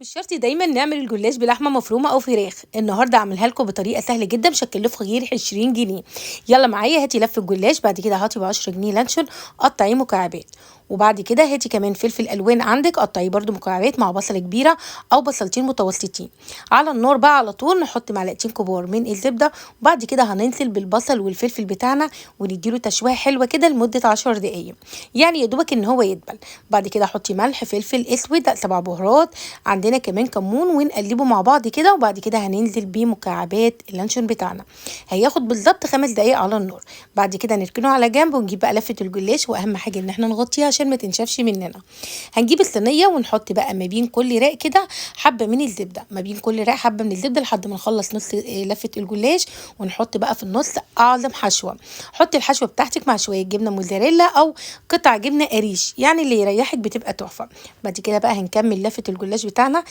مش شرط دايما نعمل الجلاش بلحمه مفرومه او فراخ. النهارده اعملها لكم بطريقه سهله جدا، مش هتكلفكم غير 20 جنيه. يلا معايا، هاتي لف الجلاش، بعد كده هاتي ب 10 جنيه لانشون قطعيه مكعبات، وبعد كده هاتي كمان فلفل الوان عندك قطعيه برده مكعبات مع بصله كبيره او بصلتين متوسطين. على النار بقى على طول نحط معلقتين كبار من الزبده، وبعد كده هننزل بالبصل والفلفل بتاعنا ونديله تشويحه حلوه كده لمده 10 دقائق، يعني يا دوبك ان هو يدبل. بعد كده حطي ملح فلفل اسود 7 بهارات، عندنا كمان كمون، ونقلبه مع بعض كده، وبعد كده هننزل بمكعبات اللانشون بتاعنا. هياخد بالظبط 5 دقايق على النار. بعد كده نركنه على جنب ونجيب بقى لفه الجلاش، واهم حاجه ان احنا نغطيها عشان ما تنشفش مننا. هنجيب الصينيه ونحط بقى ما بين كل راق كده حبه من الزبده، ما بين كل راق حبه من الزبده لحد ما نخلص نص لفه الجلاش. ونحط بقى في النص اعظم حشوه. حطي الحشوه بتاعتك مع شويه جبنه موزاريلا او قطع جبنه قريش، يعني اللي يريحك، بتبقى تحفه. بعد كده بقى هنكمل لفه الجلاش بتاعنا.